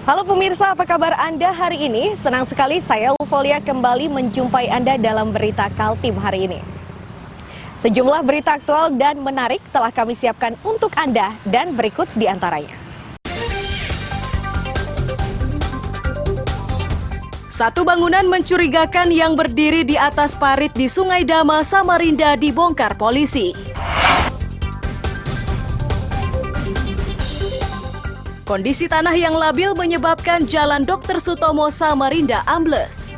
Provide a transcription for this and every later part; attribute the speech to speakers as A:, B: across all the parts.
A: Halo pemirsa, apa kabar Anda hari ini? Senang sekali saya Ulfolia kembali menjumpai Anda dalam berita Kaltim hari ini. Sejumlah berita aktual dan menarik telah kami siapkan untuk Anda dan berikut di antaranya.
B: Satu bangunan mencurigakan yang berdiri di atas parit di Sungai Dama, Samarinda dibongkar polisi. Kondisi tanah yang labil menyebabkan Jalan Dr. Sutomo Samarinda ambles.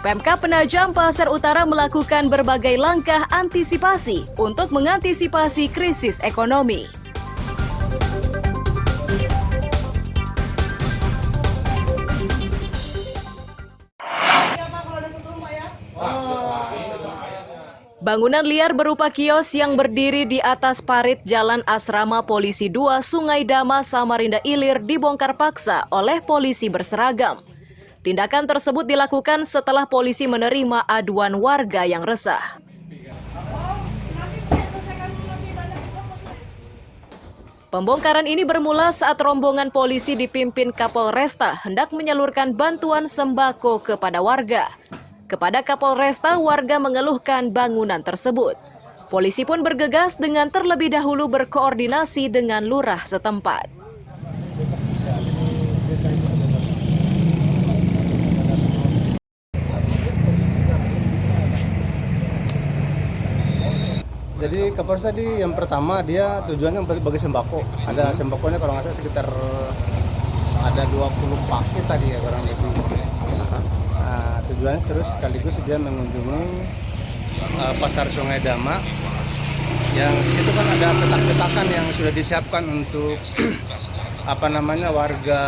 B: Pemkab Penajam Pasar Utara melakukan berbagai langkah antisipasi untuk mengantisipasi krisis ekonomi. Bangunan liar berupa kios yang berdiri di atas parit Jalan Asrama Polisi 2 Sungai Dama Samarinda Ilir dibongkar paksa oleh polisi berseragam. Tindakan tersebut dilakukan setelah polisi menerima aduan warga yang resah. Pembongkaran ini bermula saat rombongan polisi dipimpin Kapolresta hendak menyalurkan bantuan sembako kepada warga. Kepada Kapolresta, warga mengeluhkan bangunan tersebut. Polisi pun bergegas dengan terlebih dahulu berkoordinasi dengan lurah setempat.
C: Jadi Kapolres tadi yang pertama dia tujuannya bagi sembako. Ada sembakonya kalau nggak salah sekitar ada 20 paket tadi ya kurang lebih. Nah, tujuannya terus sekaligus dia mengunjungi pasar Sungai Dama yang di situ kan ada petak-petakan yang sudah disiapkan untuk warga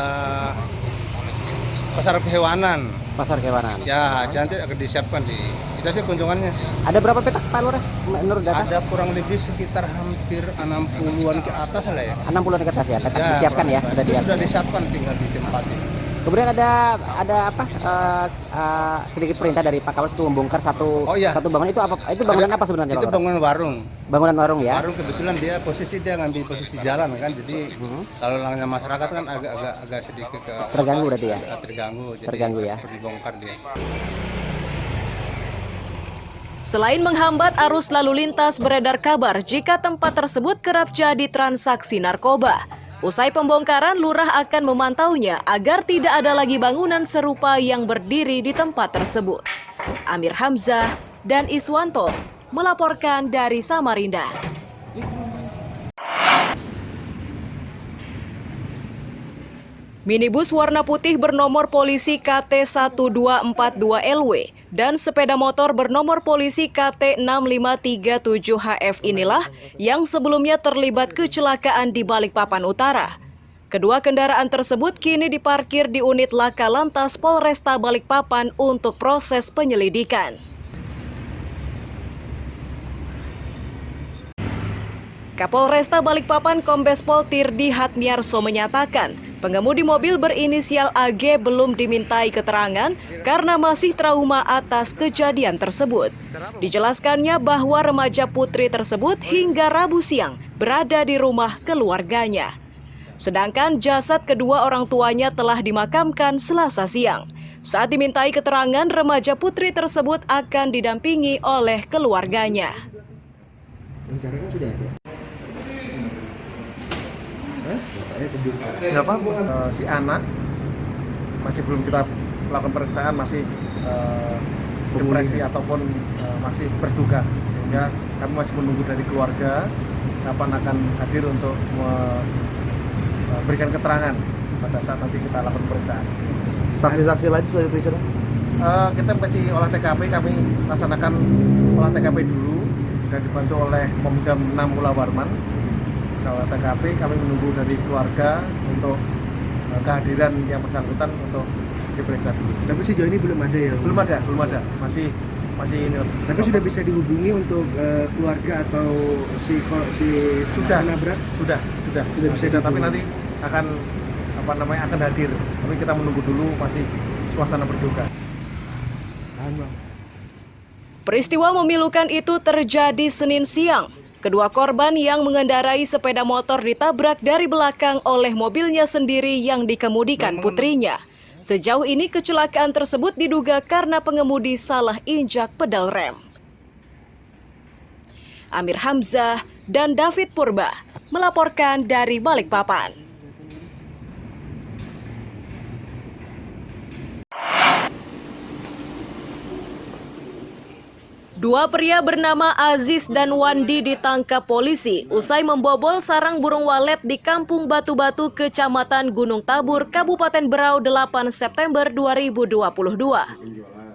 C: pasar kehewanan.
D: Pasar kehewanan.
C: Ya, nanti akan disiapkan di kita sih kunjungannya.
D: Ada berapa petak Pak Lurah menurut data?
C: Ada kurang lebih sekitar hampir 60-an ke atas lah ya.
D: 60-an ke atas ya, petak ya, disiapkan ya,
C: sudah disiapkan tinggal di tempatnya.
D: Kemudian ada apa sedikit perintah dari Pak Kapolres untuk membongkar satu bangunan itu apa? Itu bangunan apa sebenarnya?
C: Itu bangunan warung.
D: Bangunan warung ya.
C: Warung kebetulan dia ngambil posisi jalan kan, jadi kalau langnya masyarakat kan agak sedikit
D: terganggu berarti ya.
C: Terganggu
D: ya.
C: Dibongkar dia.
B: Selain menghambat arus lalu lintas, beredar kabar jika tempat tersebut kerap jadi transaksi narkoba. Usai pembongkaran, lurah akan memantaunya agar tidak ada lagi bangunan serupa yang berdiri di tempat tersebut. Amir Hamzah dan Iswanto melaporkan dari Samarinda. Minibus warna putih bernomor polisi KT1242LW dan sepeda motor bernomor polisi KT6537HF inilah yang sebelumnya terlibat kecelakaan di Balikpapan Utara. Kedua kendaraan tersebut kini diparkir di unit Laka Lantas Polresta Balikpapan untuk proses penyelidikan. Kapolresta Balikpapan Kombes Pol Tirdi Hatmiarso menyatakan, pengemudi mobil berinisial AG belum dimintai keterangan karena masih trauma atas kejadian tersebut. Dijelaskannya bahwa remaja putri tersebut hingga Rabu siang berada di rumah keluarganya. Sedangkan jasad kedua orang tuanya telah dimakamkan Selasa siang. Saat dimintai keterangan, remaja putri tersebut akan didampingi oleh keluarganya.
D: Rencananya sudah ada.
E: Ya Pak, si anak masih belum kita lakukan pemeriksaan, masih depresi ataupun masih berduka, sehingga kami masih menunggu dari keluarga kapan akan hadir untuk memberikan keterangan pada saat nanti kita lakukan pemeriksaan.
D: Saksi-saksi lain sudah diperiksa?
E: Kita masih olah TKP, kami laksanakan olah TKP dulu dan dibantu oleh Pomdam 6 Mula Warman. Kalau TKP kami menunggu dari keluarga untuk kehadiran yang bersangkutan untuk diperiksa dulu.
F: Tapi sejauh ini belum ada ya?
E: Belum ada, masih ini.
F: Tapi sudah bisa dihubungi untuk keluarga atau si penabrak?
E: Sudah bisa. Tapi nanti akan akan hadir. Tapi kita menunggu dulu, masih suasana berduka.
B: Peristiwa memilukan itu terjadi Senin siang. Kedua korban yang mengendarai sepeda motor ditabrak dari belakang oleh mobilnya sendiri yang dikemudikan putrinya. Sejauh ini kecelakaan tersebut diduga karena pengemudi salah injak pedal rem. Amir Hamzah dan David Purba melaporkan dari Balikpapan. Dua pria bernama Aziz dan Wandi ditangkap polisi usai membobol sarang burung walet di Kampung Batu-Batu, Kecamatan Gunung Tabur, Kabupaten Berau 8 September 2022.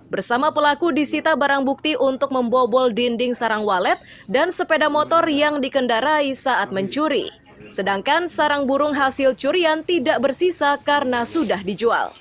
B: Bersama pelaku disita barang bukti untuk membobol dinding sarang walet dan sepeda motor yang dikendarai saat mencuri. Sedangkan sarang burung hasil curian tidak bersisa karena sudah dijual.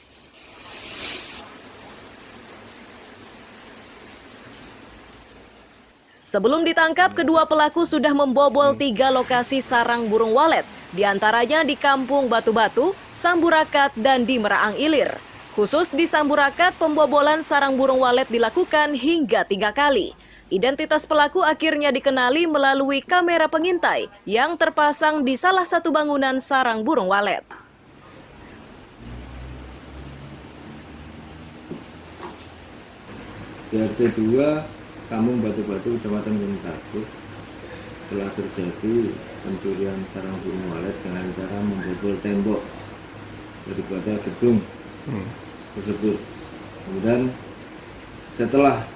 B: Sebelum ditangkap, kedua pelaku sudah membobol 3 lokasi sarang burung walet, diantaranya di Kampung Batu-Batu, Samburakat, dan di Meraang Ilir. Khusus di Samburakat, pembobolan sarang burung walet dilakukan hingga 3 kali. Identitas pelaku akhirnya dikenali melalui kamera pengintai yang terpasang di salah satu bangunan sarang burung walet.
G: RT 2 Kampung Batu-Batu, Kecamatan Gunung Tabur, telah terjadi pencurian sarang burung walet dengan cara membobol tembok daripada gedung tersebut. Kemudian setelah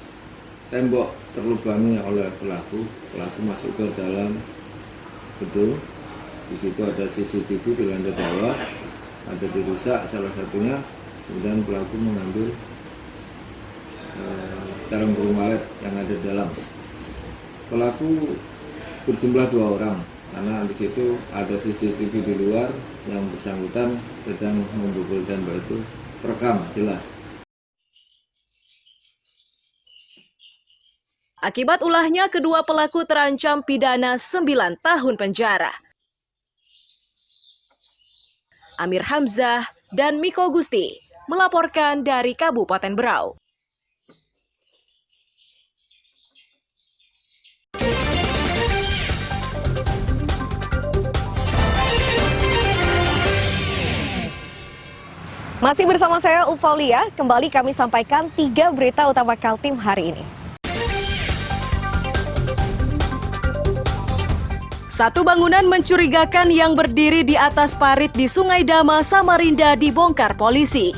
G: tembok terlubangi oleh pelaku masuk ke dalam gedung. Di situ ada CCTV di lantai bawah, ada dirusak salah satunya. Kemudian pelaku mengambil sarang burung walet yang ada di dalam. Pelaku berjumlah 2 orang karena di situ ada CCTV di luar yang bersangkutan sedang membobol tembok itu terekam jelas.
B: Akibat ulahnya, kedua pelaku terancam pidana 9 tahun penjara. Amir Hamzah dan Miko Gusti melaporkan dari Kabupaten Berau.
A: Masih bersama saya Ufaulia, kembali kami sampaikan 3 berita utama Kaltim hari ini.
B: Satu bangunan mencurigakan yang berdiri di atas parit di Sungai Dama, Samarinda dibongkar polisi.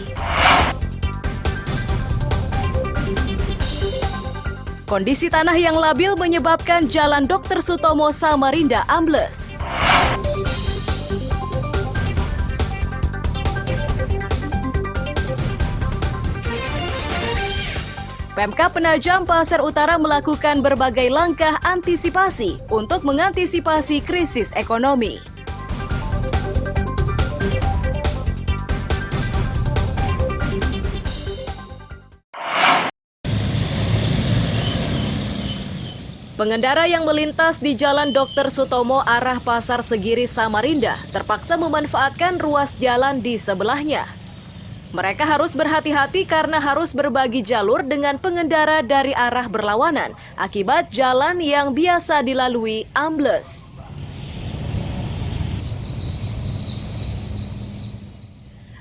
B: Kondisi tanah yang labil menyebabkan Jalan Dr. Sutomo, Samarinda ambles. Pemkab Penajam Pasir Utara melakukan berbagai langkah antisipasi untuk mengantisipasi krisis ekonomi. Pengendara yang melintas di Jalan Dr. Sutomo arah Pasar Segiri, Samarinda terpaksa memanfaatkan ruas jalan di sebelahnya. Mereka harus berhati-hati karena harus berbagi jalur dengan pengendara dari arah berlawanan akibat jalan yang biasa dilalui ambles.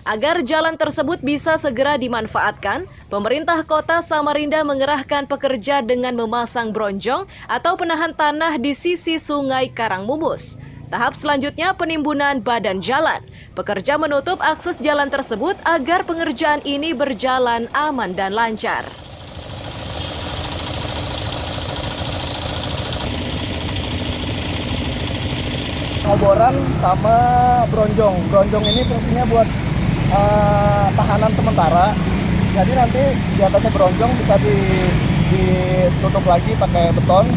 B: Agar jalan tersebut bisa segera dimanfaatkan, pemerintah kota Samarinda mengerahkan pekerja dengan memasang bronjong atau penahan tanah di sisi Sungai Karangmumus. Tahap selanjutnya penimbunan badan jalan. Pekerja menutup akses jalan tersebut agar pengerjaan ini berjalan aman dan lancar.
F: Ngoboran sama bronjong. Bronjong ini fungsinya buat tahanan sementara. Jadi nanti di atasnya bronjong bisa ditutup lagi pakai beton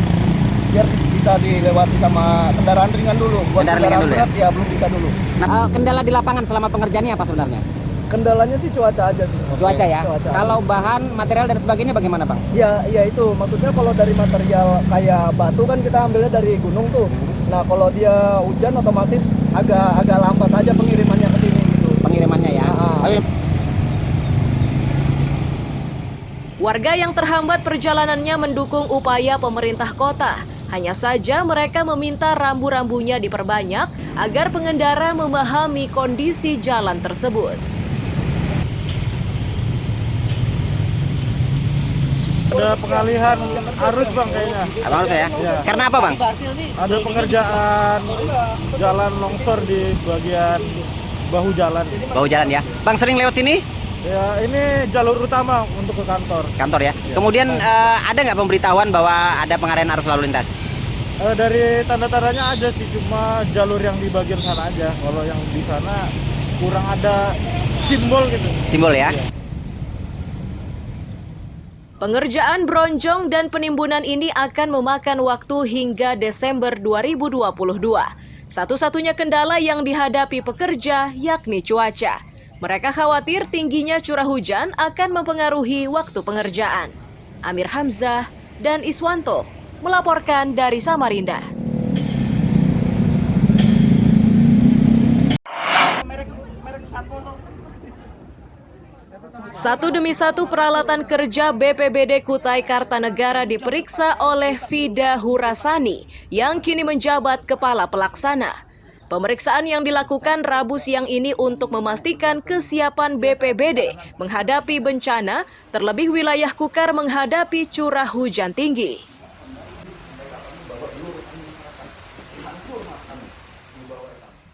F: biar bisa dilewati sama kendaraan ringan dulu. Buat kendaraan berat ya belum bisa dulu.
D: Nah, kendala di lapangan selama pengerjaannya apa sebenarnya?
F: Kendalanya sih cuaca aja sih.
D: Cuaca ya. Kalau bahan, material dan sebagainya bagaimana, Bang?
F: Ya itu maksudnya kalau dari material kayak batu kan kita ambilnya dari gunung tuh. Nah kalau dia hujan otomatis agak lambat aja pengirimannya ke sini gitu.
D: Pengirimannya ya.
B: Warga yang terhambat perjalanannya mendukung upaya pemerintah kota. Hanya saja mereka meminta rambu-rambunya diperbanyak agar pengendara memahami kondisi jalan tersebut.
E: Ada pengalihan arus bang kayaknya.
D: Abang harus ya?
E: Ya.
D: Karena apa bang?
E: Ada pengerjaan jalan longsor di bagian bahu jalan.
D: Bahu jalan ya. Bang sering lewat sini?
E: Ya ini jalur utama untuk ke kantor.
D: Kantor ya. Kemudian ada nggak pemberitahuan bahwa ada pengalihan arus lalu lintas?
E: Dari tanda-tandanya ada sih, cuma jalur yang di bagian sana aja. Kalau yang di sana kurang ada simbol gitu.
D: Simbol ya.
B: Pengerjaan bronjong dan penimbunan ini akan memakan waktu hingga Desember 2022. Satu-satunya kendala yang dihadapi pekerja yakni cuaca. Mereka khawatir tingginya curah hujan akan mempengaruhi waktu pengerjaan. Amir Hamzah dan Iswanto melaporkan dari Samarinda. Satu demi satu peralatan kerja BPBD Kutai Kartanegara diperiksa oleh Fida Hurasani yang kini menjabat kepala pelaksana. Pemeriksaan yang dilakukan Rabu siang ini untuk memastikan kesiapan BPBD menghadapi bencana, terlebih wilayah Kukar menghadapi curah hujan tinggi.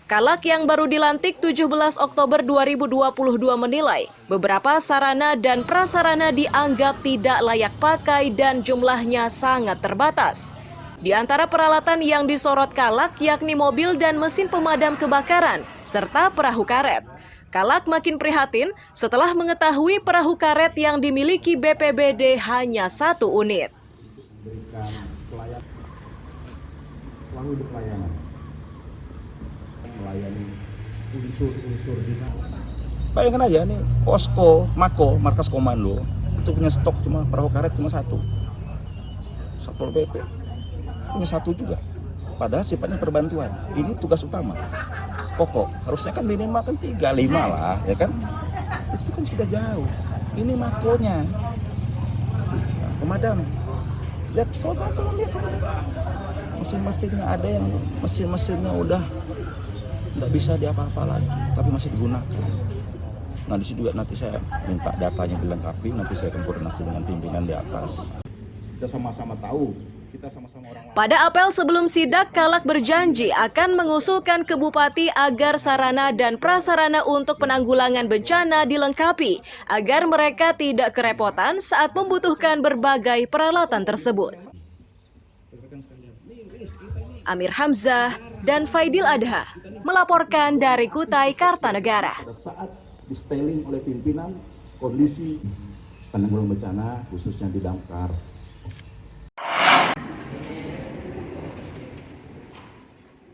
B: Kalak yang baru dilantik 17 Oktober 2022 menilai beberapa sarana dan prasarana dianggap tidak layak pakai dan jumlahnya sangat terbatas. Di antara peralatan yang disorot Kalak yakni mobil dan mesin pemadam kebakaran serta perahu karet. Kalak makin prihatin setelah mengetahui perahu karet yang dimiliki BPBD hanya 1 unit.
H: Selalu di pelayanan. Melayani unsur-unsur di sana. Bayangkan aja nih, Posko, Mako, markas komando itu punya stok cuma perahu karet cuma 1. Satpol PP punya 1 juga. Padahal sifatnya perbantuan. Ini tugas utama. Pokok harusnya kan minimal kan 3, 5 lah, ya kan? Itu kan sudah jauh. Ini makonya. Nah, pemadam. Lihat, coba lihat. Mesin-mesinnya ada yang mesin-mesinnya udah nggak bisa diapa-apa lagi, tapi masih digunakan. Nah, di situ juga nanti saya minta datanya dilengkapi, nanti saya akan koordinasi dengan pimpinan di atas. Kita sama-sama tahu, kita sama-sama orang lain.
B: Pada apel sebelum sidak, Kalak berjanji akan mengusulkan ke Bupati agar sarana dan prasarana untuk penanggulangan bencana dilengkapi, agar mereka tidak kerepotan saat membutuhkan berbagai peralatan tersebut. Amir Hamzah dan Faidil Adha melaporkan dari Kutai Kartanegara.
H: Pada saat di-styling oleh pimpinan kondisi penanggulangan bencana khususnya di Damkar.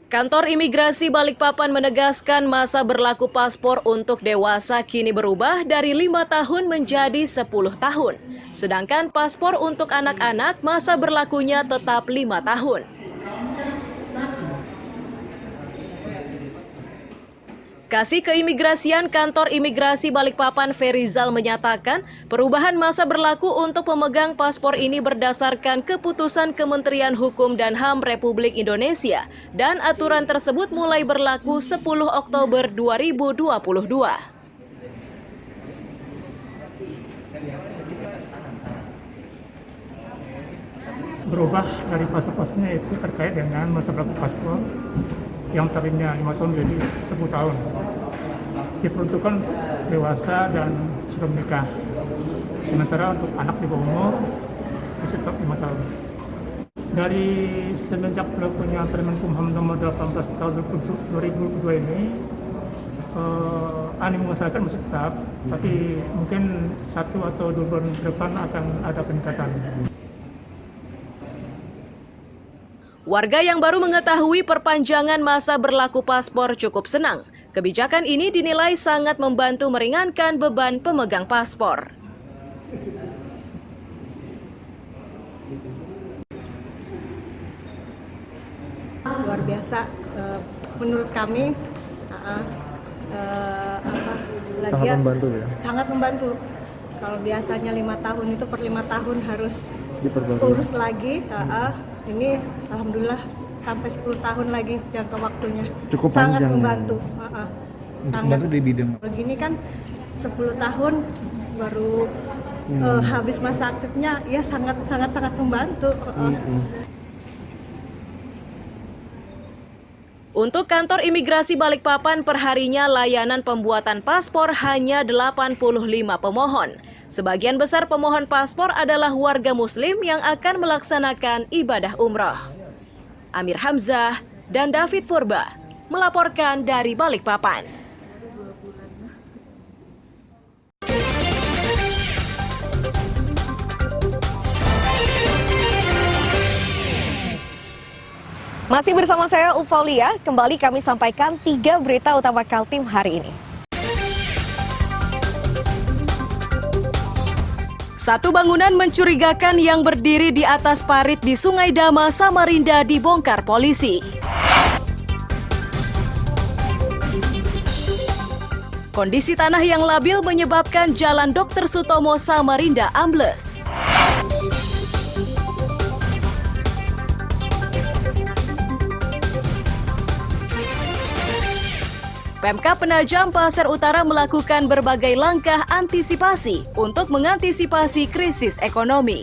B: Kantor Imigrasi Balikpapan menegaskan masa berlaku paspor untuk dewasa kini berubah dari 5 tahun menjadi 10 tahun. Sedangkan paspor untuk anak-anak masa berlakunya tetap 5 tahun. Kasih Keimigrasian Kantor Imigrasi Balikpapan Ferizal menyatakan perubahan masa berlaku untuk pemegang paspor ini berdasarkan keputusan Kementerian Hukum dan HAM Republik Indonesia dan aturan tersebut mulai berlaku 10 Oktober 2022.
I: Berubah dari fase-fasenya itu terkait dengan masa berlaku paspor yang tadinya 5 tahun jadi 10 tahun. Diperuntukkan untuk dewasa dan sudah menikah. Sementara untuk anak di bawah umur itu tetap 5 tahun. Dari semenjak berlakunya Permen-Kumham nomor 18 tahun 2022 ini, animo masyarakat masih tetap, tapi mungkin 1 atau 2 bulan ke depan akan ada peningkatan.
B: Warga yang baru mengetahui perpanjangan masa berlaku paspor cukup senang. Kebijakan ini dinilai sangat membantu meringankan beban pemegang paspor.
J: Luar biasa, menurut kami
E: sangat membantu ya.
J: Sangat membantu Kalau biasanya 5 tahun itu per 5 tahun harus urus lagi. Ini alhamdulillah sampai 10 tahun lagi jangka waktunya.
K: Cukup
J: sangat
K: panjang.
J: Membantu.
K: Membantu di bidang.
J: Begini kan 10 tahun baru habis masa aktifnya, ya sangat membantu.
B: Untuk kantor imigrasi Balikpapan, perharinya layanan pembuatan paspor hanya 85 pemohon. Sebagian besar pemohon paspor adalah warga muslim yang akan melaksanakan ibadah umroh. Amir Hamzah dan David Purba melaporkan dari Balikpapan.
A: Masih bersama saya Ufaulia, kembali kami sampaikan 3 berita utama Kaltim hari ini.
B: Satu bangunan mencurigakan yang berdiri di atas parit di Sungai Dama, Samarinda dibongkar polisi. Kondisi tanah yang labil menyebabkan Jalan Dr. Sutomo, Samarinda ambles. Pemkab Penajam Pasir Utara melakukan berbagai langkah antisipasi untuk mengantisipasi krisis ekonomi.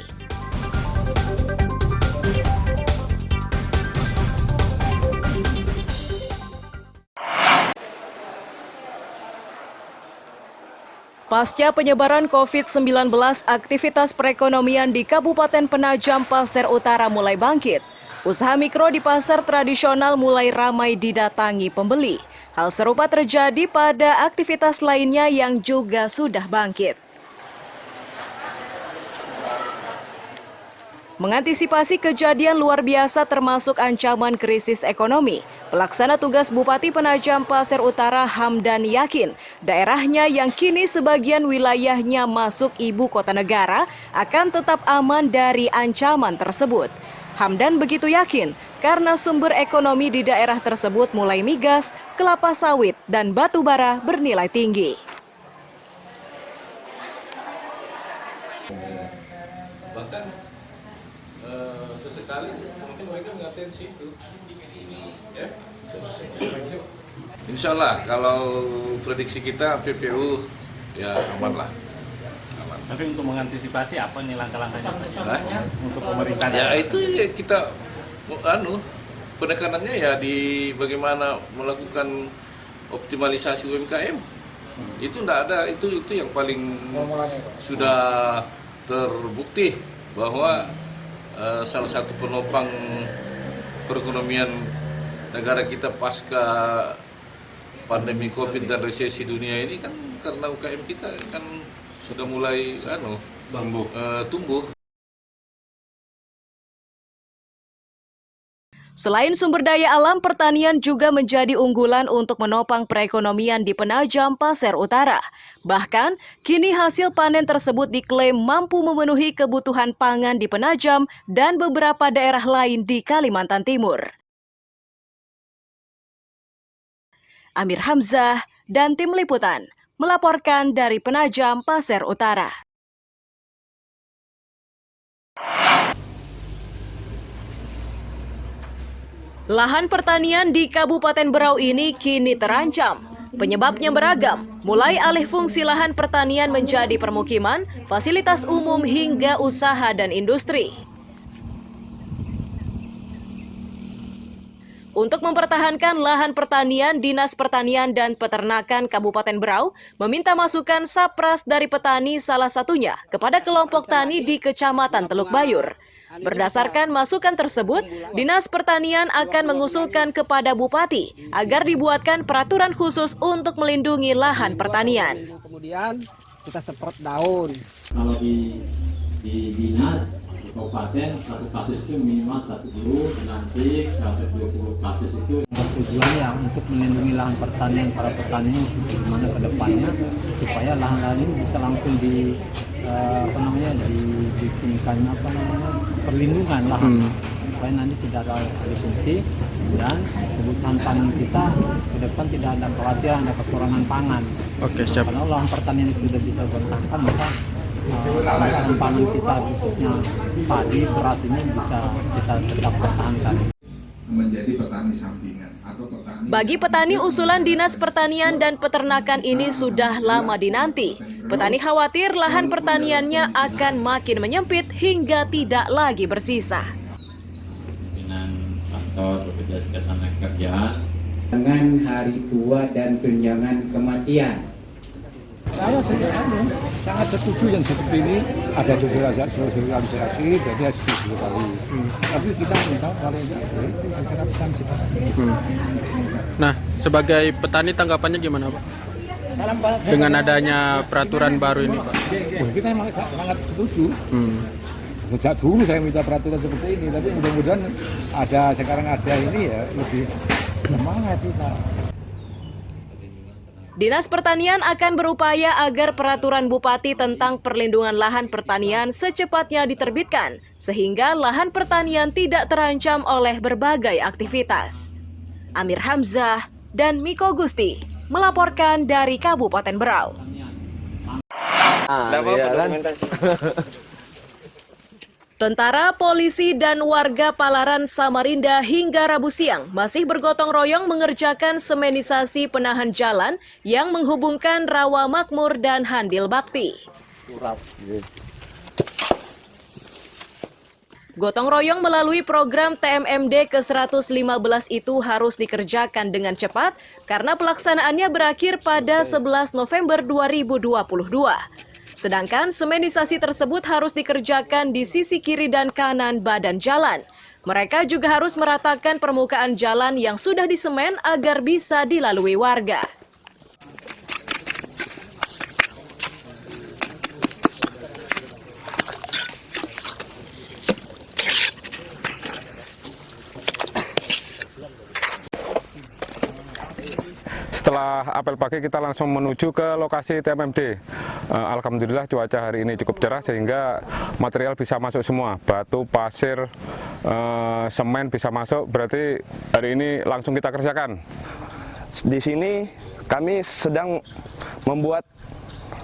B: Pasca penyebaran COVID-19, aktivitas perekonomian di Kabupaten Penajam Pasir Utara mulai bangkit. Usaha mikro di pasar tradisional mulai ramai didatangi pembeli. Hal serupa terjadi pada aktivitas lainnya yang juga sudah bangkit. Mengantisipasi kejadian luar biasa termasuk ancaman krisis ekonomi, pelaksana tugas Bupati Penajam Pasir Utara Hamdan yakin daerahnya yang kini sebagian wilayahnya masuk ibu kota negara akan tetap aman dari ancaman tersebut. Hamdan begitu yakin karena sumber ekonomi di daerah tersebut mulai migas, kelapa sawit, dan batu bara bernilai tinggi.
G: Bahkan sesekali mungkin mereka mengaten situ. Ya. Insya Allah kalau prediksi kita PPU ya aman lah.
L: Tapi untuk mengantisipasi apa nih langkah-langkahnya untuk pemerintah?
G: Ya itu ya kita penekanannya ya di bagaimana melakukan optimalisasi UMKM. Itu enggak ada, itu yang paling sudah terbukti bahwa salah satu penopang perekonomian negara kita pasca pandemi Covid dan resesi dunia ini kan karena UKM kita kan sudah mulai tumbuh.
B: Selain sumber daya alam, pertanian juga menjadi unggulan untuk menopang perekonomian di Penajam Pasir Utara. Bahkan, kini hasil panen tersebut diklaim mampu memenuhi kebutuhan pangan di Penajam dan beberapa daerah lain di Kalimantan Timur. Amir Hamzah dan tim liputan melaporkan dari Penajam Pasir Utara. Lahan pertanian di Kabupaten Berau ini kini terancam. Penyebabnya beragam, mulai alih fungsi lahan pertanian menjadi permukiman, fasilitas umum hingga usaha dan industri. Untuk mempertahankan lahan pertanian, Dinas Pertanian dan Peternakan Kabupaten Berau meminta masukan sapras dari petani salah satunya kepada kelompok tani di Kecamatan Teluk Bayur. Berdasarkan masukan tersebut, Dinas Pertanian akan mengusulkan kepada Bupati agar dibuatkan peraturan khusus untuk melindungi lahan pertanian.
M: Kemudian kita seprot daun.
N: Kalau di dinas di kabupaten satu kasus itu minimal 1 dulu, nanti 120 kasus itu.
M: Tujuannya untuk melindungi lahan pertanian para petani bagaimana ke depannya supaya lahan-lahan ini bisa langsung dibikinkan perlindungan lahan supaya nanti tidak ada alih fungsi dan kebutuhan pangan kita ke depan tidak ada kekhawatiran ada kekurangan pangan.
K: Oke, siap.
M: Kalau lahan pertanian sudah bisa bertahan maka pangan kita khususnya padi, beras ini bisa kita tetap pertahankan.
O: Menjadi petani sampingan atau petani.
B: Bagi petani, usulan Dinas Pertanian dan Peternakan ini sudah lama dinanti. Petani khawatir lahan pertaniannya akan makin menyempit hingga tidak lagi bersisa.
N: Dengan faktor bekerja sama kerjaan,
P: dengan hari tua dan tunjangan kematian.
K: Saya sangat setuju yang seperti ini, ada sosialisasi, jadi setuju sekali. Tapi kita minta paling itu diterapkan seperti.
Q: Nah, sebagai petani tanggapannya gimana, Pak? Dengan adanya peraturan baru ini, Pak?
K: Kita sangat setuju. Sejak dulu saya minta peraturan seperti ini, tapi mudah-mudahan sekarang ada ini ya lebih semangat kita.
B: Dinas Pertanian akan berupaya agar peraturan Bupati tentang perlindungan lahan pertanian secepatnya diterbitkan, sehingga lahan pertanian tidak terancam oleh berbagai aktivitas. Amir Hamzah dan Miko Gusti melaporkan dari Kabupaten Berau. Tentara, polisi, dan warga Palaran Samarinda hingga Rabu siang masih bergotong royong mengerjakan semenisasi penahan jalan yang menghubungkan Rawa Makmur dan Handil Bakti. Gotong royong melalui program TMMD ke-115 itu harus dikerjakan dengan cepat karena pelaksanaannya berakhir pada 11 November 2022. Sedangkan semenisasi tersebut harus dikerjakan di sisi kiri dan kanan badan jalan. Mereka juga harus meratakan permukaan jalan yang sudah disemen agar bisa dilalui warga.
R: Setelah apel pagi kita langsung menuju ke lokasi TMMD. Alhamdulillah cuaca hari ini cukup cerah sehingga material bisa masuk semua. Batu, pasir, semen bisa masuk, berarti hari ini langsung kita kerjakan.
S: Di sini kami sedang membuat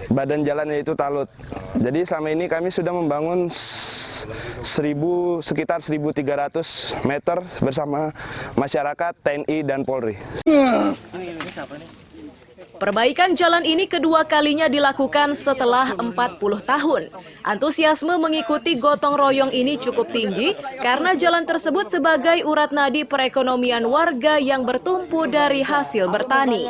S: badan jalan yaitu talut. Jadi selama ini kami sudah membangun sekitar 1.300 meter bersama masyarakat, TNI, dan Polri.
B: Perbaikan jalan ini kedua kalinya dilakukan setelah 40 tahun. Antusiasme mengikuti gotong royong ini cukup tinggi karena jalan tersebut sebagai urat nadi perekonomian warga yang bertumpu dari hasil bertani.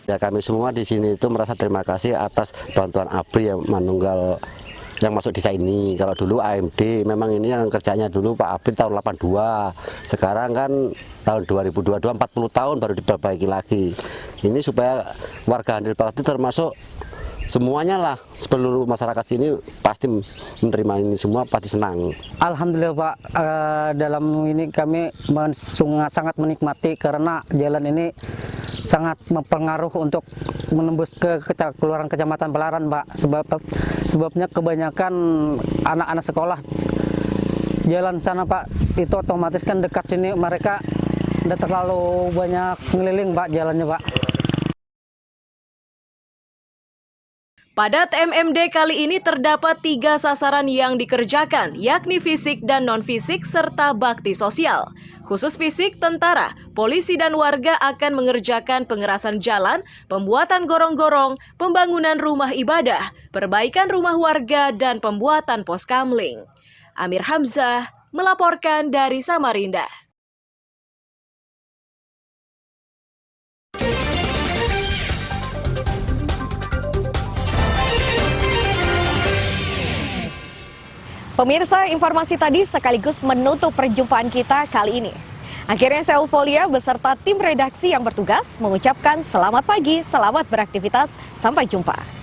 T: Ya, kami semua di sini itu merasa terima kasih atas bantuan ABRI yang manunggal yang masuk desa ini. Kalau dulu AMD, memang ini yang kerjanya dulu Pak ABRI tahun 82. Sekarang kan tahun 2022, 40 tahun baru diperbaiki lagi. Ini supaya warga Handil Bakti termasuk semuanya lah, seluruh masyarakat sini pasti menerima ini semua, pasti senang.
D: Alhamdulillah Pak, dalam ini kami sangat menikmati karena jalan ini sangat mempengaruhi untuk menembus ke keluaran Kecamatan Palaran, Pak. Sebabnya kebanyakan anak-anak sekolah jalan sana, Pak, itu otomatis kan dekat sini, mereka tidak terlalu banyak ngeliling, Pak, jalannya, Pak.
B: Pada TMMD kali ini terdapat 3 sasaran yang dikerjakan, yakni fisik dan non-fisik serta bakti sosial. Khusus fisik, tentara, polisi, dan warga akan mengerjakan pengerasan jalan, pembuatan gorong-gorong, pembangunan rumah ibadah, perbaikan rumah warga, dan pembuatan pos kamling. Amir Hamzah melaporkan dari Samarinda.
A: Pemirsa, informasi tadi sekaligus menutup perjumpaan kita kali ini. Akhirnya saya Eufolia beserta tim redaksi yang bertugas mengucapkan selamat pagi, selamat beraktivitas, sampai jumpa.